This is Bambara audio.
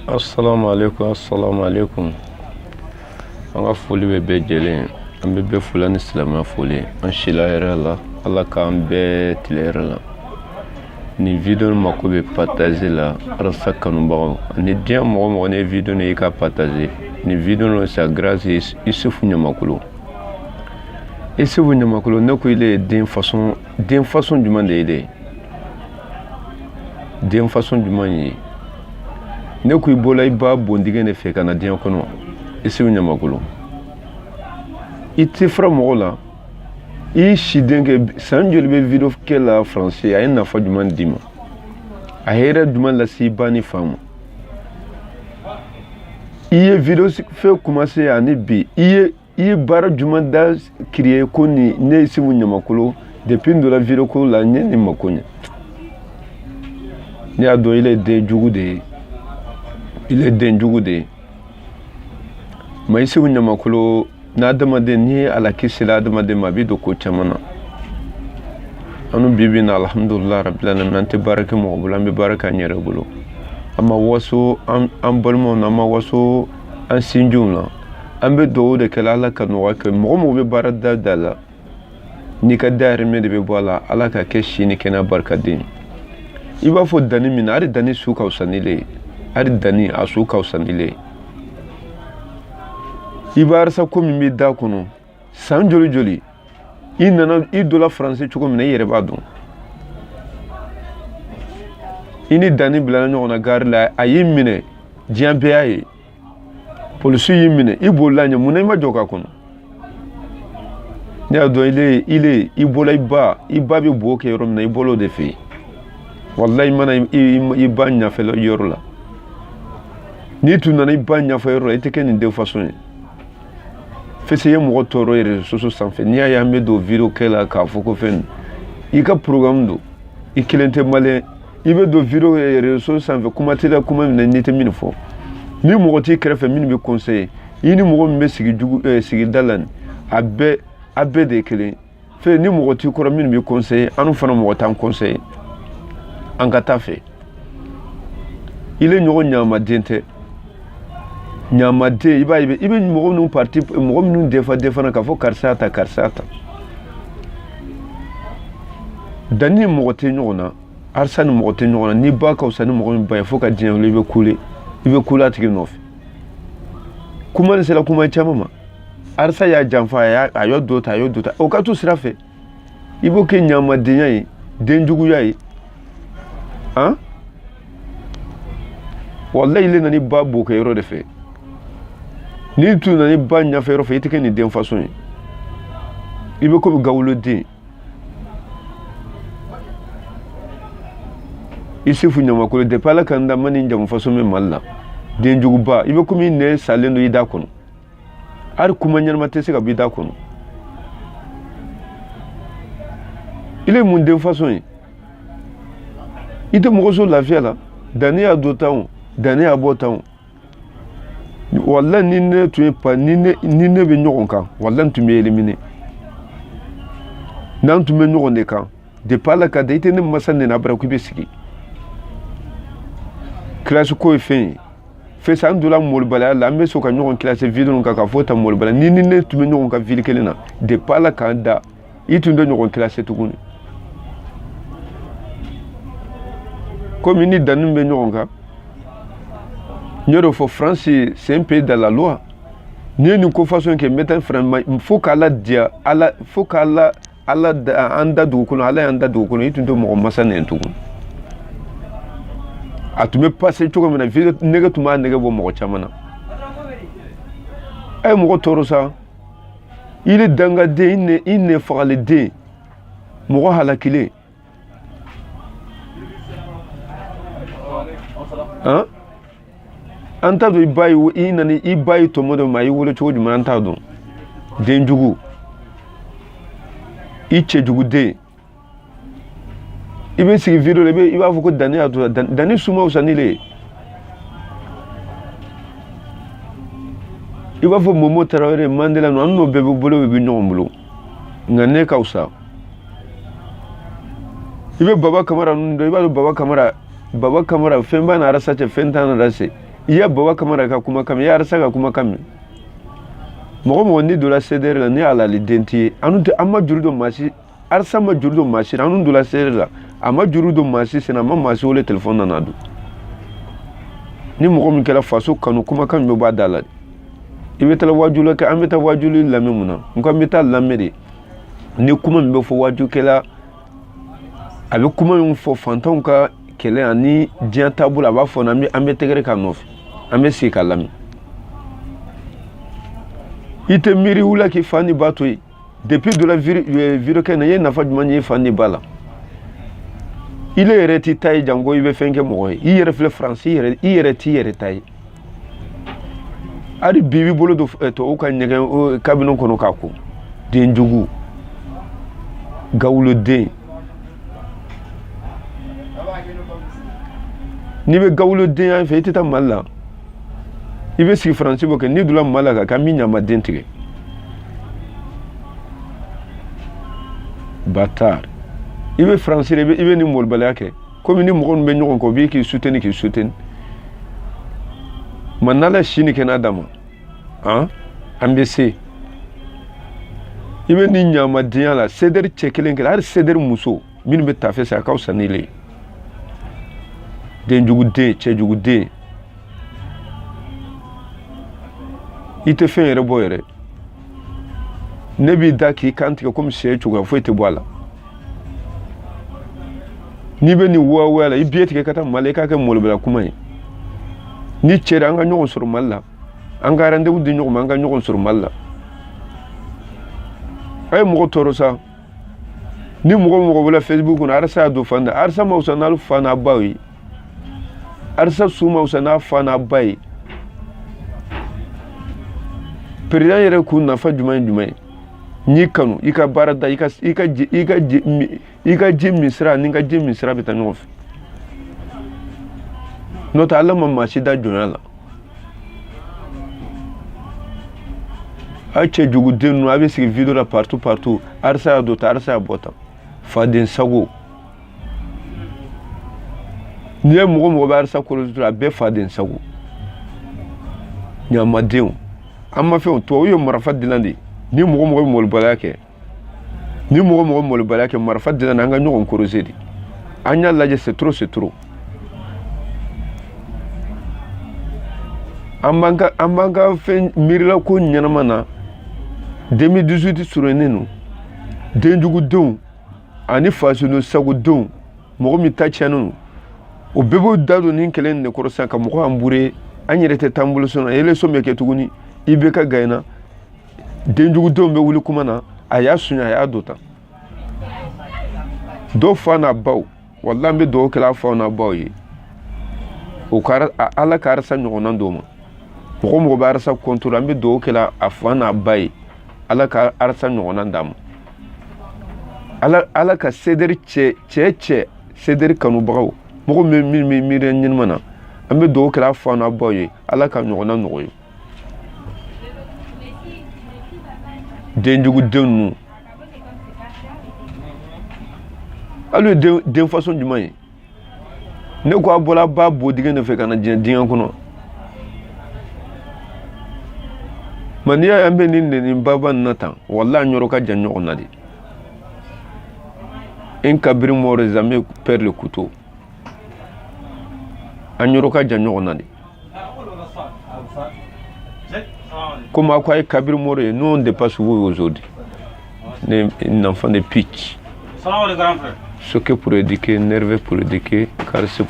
Assalamu alaikum. An ka foli bɛ bɛɛ jɛlen an bɛ bɛɛ fula ni silamɛya foli an sila yɛrɛ la ala k'an bɛɛ tile yɛrɛ la ni video mako bɛ partager la arasa kanubagaw ni diɲɛ mɔgɔ mɔgɔ ne video ni ka partager ni video c'est grâce Isufu Ɲamakolo ne ko ile den façon jumɛn de ile den façon jumɛn ye ne ko ibola iba bondige ne fɛ kana diɲɛ kɔnɔ Isufu Ɲamakolo i tɛ fara mɔgɔ la i siden kɛ san joli bɛ video kɛ la français a ye nafa jumɛn d'i ma a hɛrɛ jumɛn lase i ba ni fa ma i ye video fɛ commencer ani bi i ye baara jumɛn da créer ko ni ne Isufu Ɲamakolo depuis de la video ko la ɲɛ ni mako ɲɛ ne y'a dɔn il est den jugu de ye mais Isufu Ɲamakolo n'adamaden ni ala kisila adamaden ma bi do ko caman na anu bibi na alhamdulillah rabbil alamin an tɛ baara kɛ mɔgɔ bolo an bɛ baara kɛ an yɛrɛ bolo an ma waso an balimaw na an ma waso an sinjiw la an bɛ dugawu de kɛ ala ka nɔgɔya kɛ mɔgɔ mɔgɔ bɛ baara da la n'i ka dahirimɛ de bɛ bɔ a la ala ka kɛ si ni kɛnɛya barikaden i b'a fɔ danni min na hali danni su ka fisa ni le ye hali danni a su ka fisa ni le ye i b'a arasa ko min b'i da kɔnɔ san joli i nana i dola français cogo min na i yɛrɛ b'a dɔn i ni danni bilala ɲɔgɔn na gari la a y'i minɛ diɲɛ bɛɛ y'a ye polisiw y'i minɛ i bolila ɲɛ mun na i ma jɔ k'a kɔnɔ ne y'a dɔn i bɔla i ba bɛ bo kɛ yɔrɔ min na i bɔla o de fɛ yen wallahi i mana i ba ɲafɛ yɔrɔ la n'i tun nana i ba ɲafɛ yɔrɔ la i tɛ kɛ nin den façon ye fese ye mɔgɔ tɔɔrɔ ye réseaux sociaux sanfɛ n'i y'a ye an bɛ don video kɛ la k'a fɔ ko fɛn i ka programme don i kelen tɛ maliyɛn i bɛ don video réseaux sociaux sanfɛ kuma tɛ la kuma min na n'i tɛ min fɔ ni mɔgɔ t'i kɛrɛfɛ min bɛ conseiller i ni mɔgɔ min bɛ sigida la a bɛɛ de ye kelen fɛ ni mɔgɔ t'i kɔrɔ min bɛ conseiller anu fana mɔgɔ t'an conseiller an ka taa fɛ ile ɲɔgɔn ɲamaden tɛ ɲamaden i b'a ye i bɛ mɔgɔ minnu defa k'a fɔ karisa ta danni ni mɔgɔ tɛ ɲɔgɔn na arsa ni mɔgɔ tɛ ɲɔgɔn na n'i ba ka fisa ni mɔgɔ min ba ye fo ka diɲɛ wuli i bɛ kule a tigi nɔfɛ kuma ni sera kuma caman ma arsa y'a janfa a y'o dɔ ta o ka to sira fɛ i b'o kɛ ɲamadenya ye denjuguya ye han wallahi ile nani ba bo kɛ yɔrɔ de fɛ n'i tun nani ba ɲafɛ yɔrɔ fɛ i tɛ kɛ nin den façon ye i bɛ komi gawuloden Isufu Ɲamakolo depuis ala ka n da ma nin jamu façon min Mali la denjuguba i bɛ komi i nɛ salen don i da kɔnɔ hali kuma ɲɛnama tɛ se ka bɔ i da kɔnɔ ile ye mun den façon ye i tɛ mɔgɔ so lafiya la danni y'a don tan o danni y'a bɔ tan o wallahi ni ne tun ye ni ne bɛ ɲɔgɔn kan wallahi n tun bɛ éliminer n'an tun bɛ ɲɔgɔn de kan depuis ala ka da i tɛ ne masa nɛnɛ abada k'i bɛ sigi classe ko ye fɛn ye fɛ san donna molibaliya la an bɛ sɔn ka ɲɔgɔn classe video kan ka fɔ ta molibaliya ni ne tun bɛ ɲɔgɔn kan ville kelen na depuis ala k'an da i tun tɛ ɲɔgɔn classe tuguni comme ni danni bɛ ɲɔgɔn kan n y'o de fɔ France c'est un pays de la loi n'i ye nin ko façon kɛ n bɛ taa France fo k'ala diya fo k'ala an da dugu kɔnɔ ala y'an da dugu kɔnɔ i tun tɛ mɔgɔ masa nɛn tugun a tun bɛ passer cogo min na nɛgɛ tun b'a nɛgɛ bɔ mɔgɔ caman na a ye mɔgɔ tɔɔrɔ sa i ni dangaden i nɛ fagaliden mɔgɔ halakilen han an t'a dɔn i ba ye tɔmɔ dɔ ma i wolo cogo jumɛn an t'a dɔn denjugu i cɛjuguden i bɛ sigi video la i b'a fɔ ko danni y'a to danni suma wusa ni le ye i b'a fɔ Momo Tarawele Mandela ninnu an n'o bɛɛ bɛ bolo bɛ ɲɔgɔn bolo nka ne ka wusa i bɛ Baba Kamara ninnu dɔn i b'a dɔn Baba Kamara fɛn b'a na arasa cɛ fɛn t'a na arasa iya baba kamara ka kuma kam ya arsa ka kuma kam mo ni dola ceder la ni ala lidenti anu te amma jurudo masi arsa ma jurudo masi anu dola ceder la amma jurudo masi sina ma masi wole telephone na nadu ni mo min kala faso kanu kuma kam be ba dala ibe tala wajula ka ameta wajuli lamemuna ngam meta lamede ni kuma mbe fo waju kala abe kuma yon fo fanton ka kele ani dian tabula ba fo na ambe tegere ka nof ambe si kalami ite miri wula ki fani batoi depuis de la viro ke na ye nafa jumanye fani bala ile reti tay jango ibe fenke mo yi refle français yi ti yere tay ari bibi bolo do to o kan nyege kabino kono kako de njugu gawlo de ni be gawlo de an fe tita malla ibe si français bo ke ni dula malla ka minya madentige batar ibe français ibe ni mol balake comme ni mo gon be nyokon ko bi ki souteni manala shini kena dama ambc ibe ni nyama diya la seder chekelen kala har seder muso min be tafe sa ka usanile den jugude che jugude ite fere boyere nebi daki kanti ko mse chuga fo ite boala ni be ni wo wala ibieti ke kata maleka ke molbela kuma ni chere anga nyogon sur malla anga rande wudi nyogon anga nyogon sur malla ay mo toro sa ni mo wala facebook na arsa do fanda arsa mausa na fana bawi arsa suma usana fana bai president yere ku na fa jumay ni kanu ika barada ika misra ninga misra betanyof nota Allah mamma shi da jonala ache jugu denu abi sigi video la partout arsa do arsa bota fadin sago nie mo ba arsa ko lo be fadin sago nyama denu amma fe to yo marfa dilandi ni mo mol balake ni mo mol balake marfa dilanda nga nyogon korosedi anya laje c'est trop amanga fe mirila ko nyanama na 2018 surenenu denjugu don ani fasuno sagu don mo mi tachanu o bebo dado nin kelen ne korosa ka mo ambure anyerete tambulo sona ele so meke tuguni ibeka gaina denjugu don be wuli kuma na aya sunya aya dota do fana baw wallahi be do kala fana baw yi o kara ala kara sa nyona ndoma mo ba arsa kontura ambe do kala afana bay ala ka arsa nyona ndam ala ka seder che seder kanu bawo mo mi ren mana ambe do kala afana bay ala ka nyona noyo denjugu denu alu den façon du may ne ko abola ba bodige ne fe kana dinga kuno maniya ambe ni baba natan wallahi nyoro ka janyo onadi en kabri more jamais perd le couteau anyoro ka janyo onadi comme quoi kabri more nous on dépasse vous aujourd'hui un enfant de pitch. Salam alaikum grand frère. Ce que pour éduquer, nerveux pour éduquer, car c'est